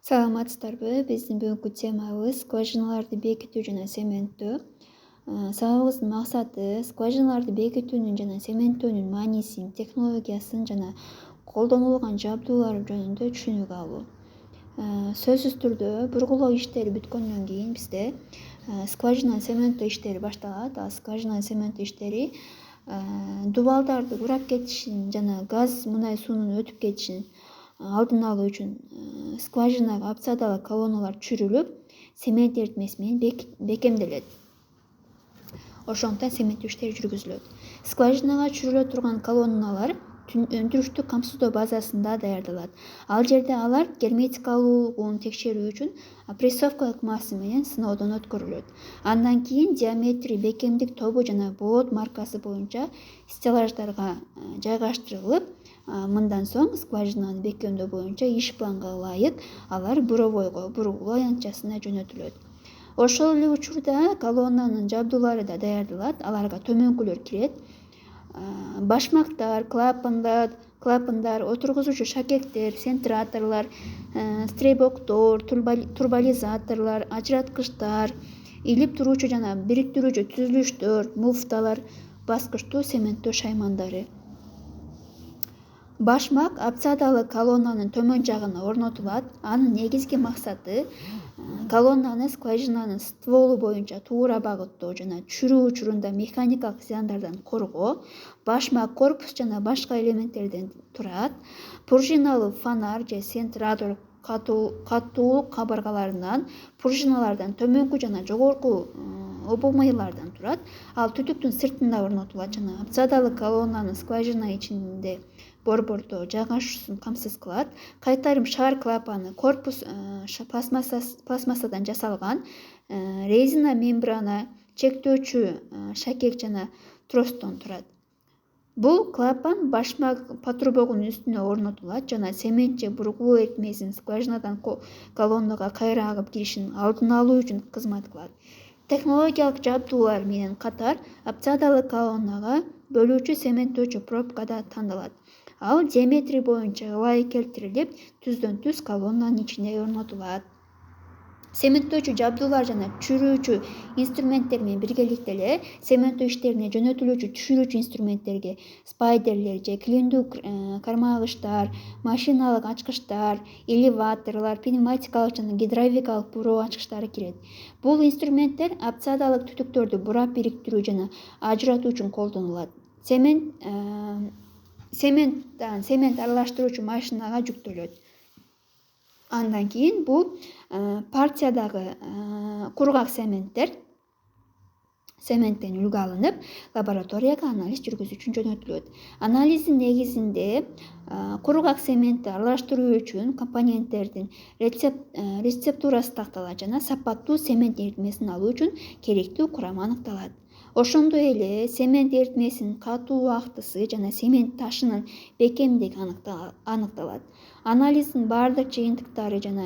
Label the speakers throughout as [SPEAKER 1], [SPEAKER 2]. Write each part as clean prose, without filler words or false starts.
[SPEAKER 1] Саламатсыздарбы? Биздин бүгүнкү темабыз скважиналарды бекитүү жана цементтөө. Сабагыбыздын максаты скважиналарды бекитүүнүн жана цементтөөнүн маанисин, технологиясын жана колдонулган жабдуулар жөнүндө түшүнүк алуу. Сөзсүз түрдө бургулоо иштери бүткөндөн кийин бизде скважина цементтөө иштери башталат. Ал скважина цементтөө иштери дубалдарды курап кетишин жана газ, мунай суунун өтүп кетишин алдын алуу үчүн скважинага абцадалы колонналар чүрүлүп, цемент эритмеси менен бекемделет. Ошондуктан цементтөө иштери жүргүзүлөт. Скважинага чүрүлө турган колонналар өндүрүштүк камсыздоо базасында даярдалат. Ал жерде алар герметикалуулугун текшерүү үчүн прессовкалык масса менен сыноодон өткөрүлөт. Андан кийин диаметри, бекемдик тобу жана болот маркасы боюнча стеллаждарга жайгаштырылып, мындан соң скважинаны бекемдөө боюнча иш планга ылайык алар буровойго, бургулоо аянтчасына жөнөтүлөт. Ошол эле учурда колоннанын жабдуулары да даярдалат. Аларга төмөнкүлөр кирет. Башмактар, клапандар, отургузуучу шакектер, центраторлор, стрейбоктор, турбализаторлор, ажыраткычтар, илип туруучу жана бириктирүүчү түзүлүштөр, муфталар, баскычтуу цементтөө шаймандары. Башмак абцадалы колоннанын төмөн жагына орнотулат. Анын негизги максаты колоннаны скважинанын стволу боюнча туура багыттоо жана чүрүү учурунда механикалык зыяндардан коргоо. Башмак корпус жана башка элементтерден турат. Пружиналуу фонарь же центратор катуулук кабыргаларынан, пружиналардан, төмөнкү жана жогорку обомыйлардан турат. Ал түтүктүн сыртында орнотулат жана абцадалы колоннанын скважина ичинде борбордо жайгашуусун камсыз кылат. Кайтарым шар клапаны корпус пластмассадан жасалган, резина мембрана, чектөөчү шакек жана тростон турат. Бул клапан башмак патрубогунун үстүнө орнотулат жана цемент же бургулоо эритмесинин скважинадан колоннага кайра агып киришин алдын алуу үчүн кызмат кылат. Технологиялык жабдуулар менен катар абцадалы колоннага бөлүүчү цементтөөчү пробка да тандалат. Ал диаметри боюнча ылайык келтирилип, түздөн түз колоннанын ичине орнотулат. Цементтөөчү жабдуулар жана чүрүүчү инструменттер менен биргеликте эле цементтөө иштерине жөнөтүлүүчү түшүрүүчү инструментттерге спайдерлер же клиндүү кармагычтар, машиналык ачкычтар, элеваторлор, пневматикалык жана гидравликалык буроо ачкычтары кирет. Бул инструменттер абцадалык түтүктөрдү бурап бириктирүү жана ажыратуу үчүн колдонулат. Цемент аралаштыруучу машинага жүктөлөт. Андан кийин бул партиядагы кургак цементтен үлгү алынып, лабораторияга анализ жүргүзүү үчүн жөнөтүлөт. Анализдин негизинде кургак цементти аралаштыруу үчүн компоненттердин рецептурасы такталат жана сапаттуу цемент эритмесин алуу үчүн керектүү курам аныкталат. Ошондой эле цемент эритмесинин катуу актысы жана цемент ташынын бекемдиги аныкталат. Анализдин баардык жыйынтыктары жана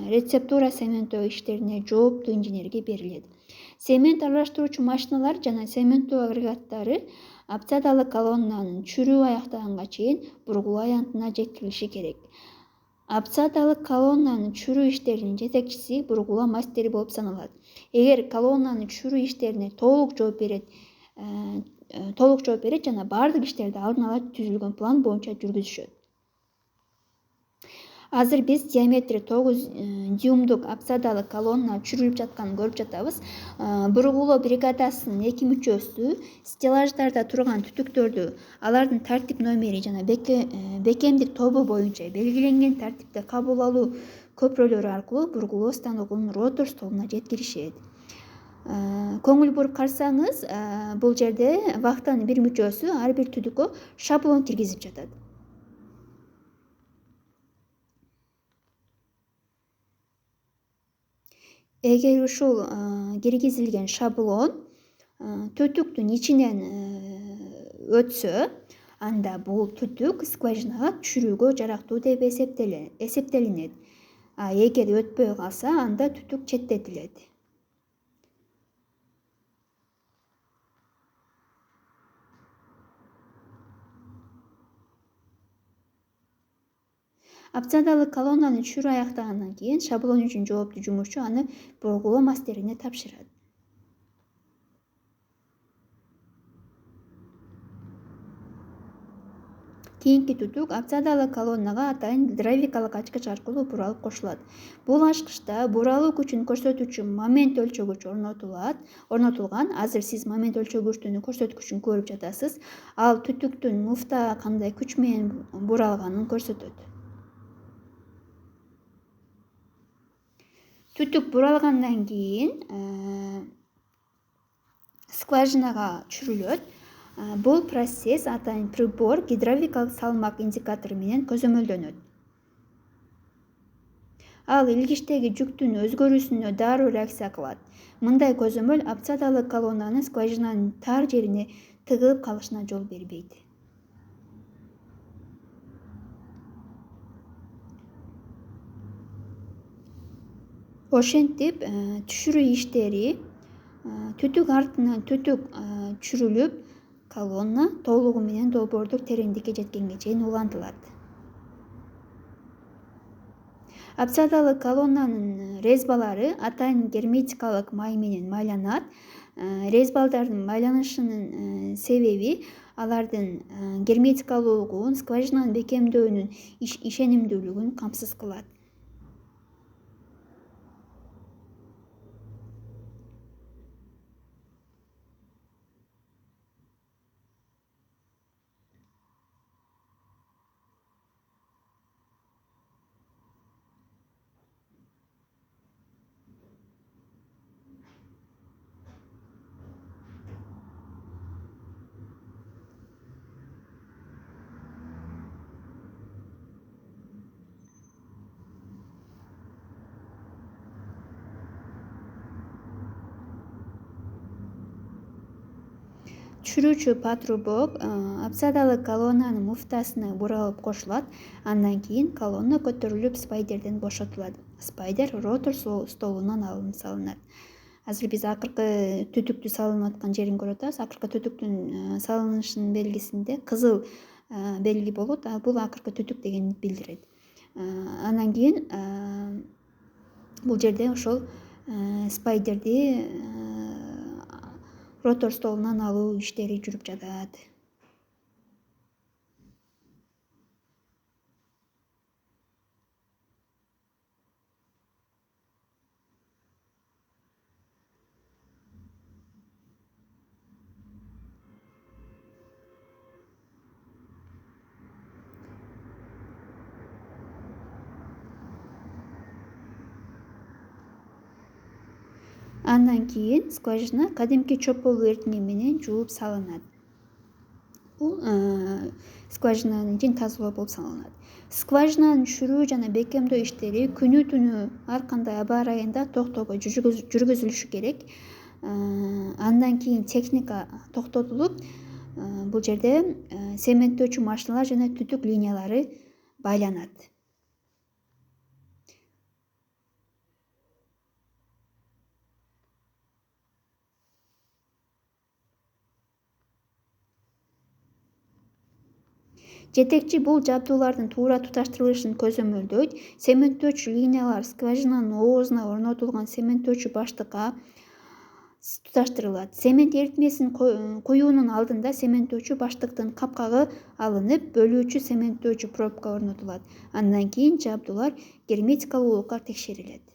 [SPEAKER 1] рецептура цементтөө иштерине жооптуу инженерге берилет. Цемент аралаштыруучу машиналар жана цементтөө агрегаттары абцадалы колоннанын чүрүү аяктаганга чейин бургулоо аянтына жеткирилиши керек. Абцадалы колоннанын чүрүү иштеринин жетекчиси бургулоо мастери болуп саналат. Эгер колоннанын чүрүү иштерине толук жооп берет жана баардык иштерди алдын ала түзүлгөн план боюнча жүргүзүшөт. Азыр биз диаметри 9 дюймдук абцадалы колонна чүрүлүп жатканын көрүп жатабыз. Бургулоо бригадасынын 2 мүчөсү стеллаждарда турган түтүктөрдү алардын тартип номери жана бекемдик тобу боюнча белгиленген тартипте кабыл алуу көпүрөлөрү аркылуу бургулоо станогунун ротор столуна жеткиришет. Көңүл буруп карасаңыз, бул жерде вахтанын бир мүчөсү ар бир түтүккө шаблон киргизип жатат. Эгер ушул киргизилген шаблон түтүктүн ичинен өтсө, анда бул түтүк скважинага чүрүүгө жарактуу деп эсептелинет. Эгер өтпөй калса, анда түтүк четтетилет. Опциядалык колоннаны түшүрүү аяктагандан кийин шаблон үчүн жооптуу жумушчу аны бургулоо мастерине тапшырат. Кийинки түтүк опциядалык колоннага атайын гидравликалык ачкыч аркылуу буралып кошулат. Бул ачкычта буралуу күчүн көрсөтүүчү момент өлчөгүч орнотулган. Азыр сиз момент өлчөгүчтүн көрсөткүчүн көрүп жатасыз. Ал түтүктүн муфта кандай күч менен буралганын көрсөтөт. Түтүк буралгандан кийин скважинага түшүрүлөт. Бул процесс атайын прибор гидравликалык салмак индикатору менен көзөмөлдөнөт. Ал илгичтеги жүктүн өзгөрүүсүнө дароо реакция кылат. Мындай көзөмөл опциядалык колоннанын скважинанын тар жерине тыгылып калышына жол бербейт. Ошентип түшүрүү иштери түтүк артынан түтүк түшүрүлүп, колонна толугу менен долбоордук тереңдикке жеткенге чейин улантылат. Опциядалык колоннанын резбалары атайын герметикалык май менен майланат. Резбалдардын майланышынын себеби алардын герметикалуулугун, скважинанын бекемдөөнүн ишенимдүүлүгүн камсыз кылат. Түшүрүүчү патрубок опциядалык колоннанын муфтасына буралып кошулат. Андан кийин колонна көтөрүлүп спайдерден бошотулат. Спайдер ротор столунан алынып салынат. Азыр биз акыркы түтүктү салынып аткан жерин көрүп атабыз. Акыркы түтүктүн салынышынын белгисинде кызыл белги болот. Бул акыркы түтүк дегенди билдирет. Андан кийин бул жерде ошол спайдерди ротор столунан алуу иштери жүрүп жатат. Андан кийин скважина кадимки чөпөлүү эритме менен жууп салынат. Бул скважинанын ичин тазалоо болуп саналат. Скважинанын түшүрүү жана бекемдөө иштери күнү түнү ар кандай аба ырайында токтобой жүргүзүлүшү керек. Андан кийин техника токтотулуп, бул жерде цементтөөчү машиналар жана түтүк линиялары байланат. Жетекчи бул жабдуулардын туура туташтырылышын көзөмөлдөйт. Цементтөөчү линиялар скважинанын оозуна орнотулган цементтөөчү баштыкка туташтырылат. Цемент эритмесин куюунун алдында цементтөөчү баштыктын капкагы алынып, бөлүүчү цементтөөчү пробка орнотулат. Андан кийин жабдуулар герметикалуулукка текшерилет.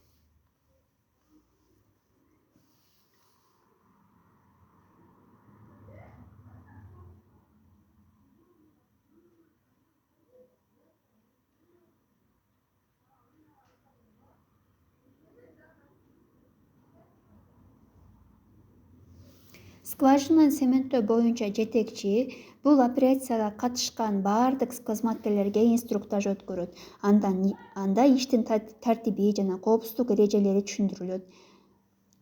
[SPEAKER 1] Скважинаны цементтөө боюнча жетекчи бул операцияга катышкан баардык кызматкерлерге инструктаж өткөрөт. Анда иштин тартиби жана коопсуздук эрежелери түшүндүрүлөт.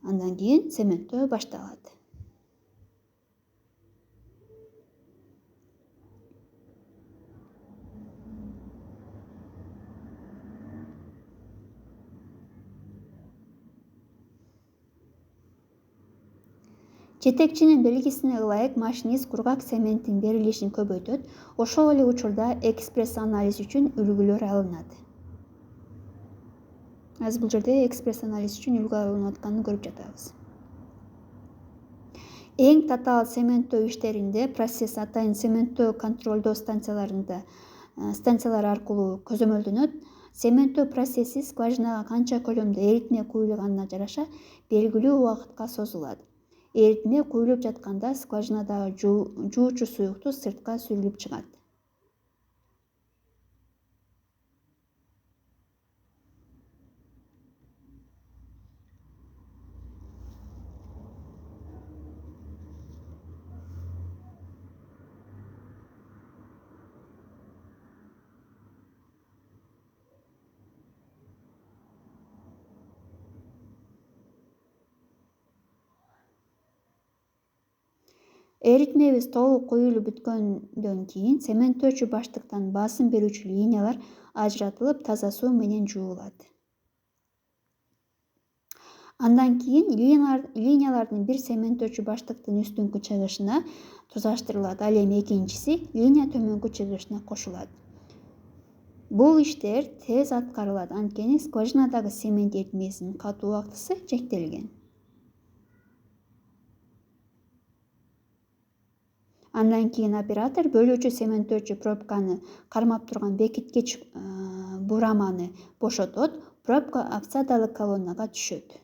[SPEAKER 1] Андан кийин цементтөө башталат. Жетекчинин белгисине ылайык машинист кургак цементтин берилишин көбөйтөт. Ошол эле учурда экспресс анализ үчүн үлгүлөр алынат. Азыр бул жерде экспресс анализ үчүн үлгү алынып атканын көрүп жатабыз. Эң татаал цементтөө иштеринде процесс атайын цементтөө контролдоо станциялары аркылуу көзөмөлдөнөт. Цементтөө процесси скважинага канча көлөмдө эритме куюлганына жараша белгилүү убакытка созулат. Эритме куюлуп жатканда скважинадагы жуучу суюктуу сыртка сүрүлүп чыгат. Эритмебиз толук куюлуп бүткөндөн кийин цементтөөчү баштыктан басым берүүчү линиялар ажыратылып, таза суу менен жуулат. Андан кийин линиялардын бир цементтөөчү баштыктын үстүңкү чыгышына тузаштырылат, ал эми экинчиси линия төмөнкү чыгышына кошулат. Бул иштер тез аткарылат, анткени скважинадагы цемент эритмесинин катуу убактысы чектелген. Андан кийин оператор бөлүүчү цементтөөчү пробканы кармап турган бекиткич бураманы бошотот, пробка обсадалык колоннага түшөт.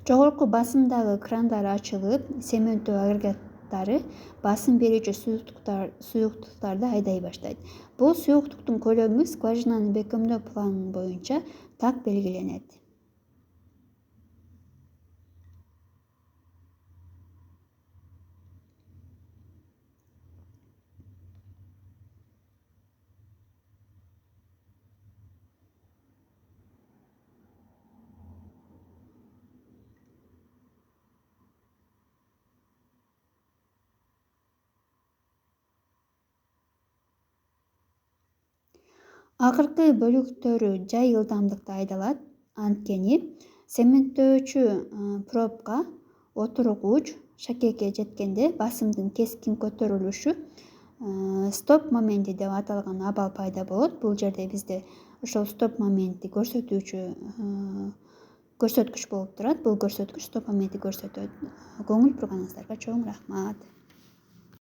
[SPEAKER 1] Жогорку басымдагы крандар ачылып, цементтөө агрегаттары басым берүүчү суюктуктарды айдай баштайт. Бул суюктуктун көлөмү скважинанын бекемдөө планы боюнча так белгиленет. Акыркы бөлүктөрү жай ылдамдыкта айдалат, анткени цементтөөчү пробка отургуч шакекке жеткенде басымдын кескин көтөрүлүшү стоп моменти деп аталган абал пайда болот. Бул жерде бизде ошол стоп моментти көрсөтүүчү көрсөткүч болуп турат. Бул көрсөткүч стоп моментти көрсөтөт. Көңүл бурганыңыздарга чоң рахмат.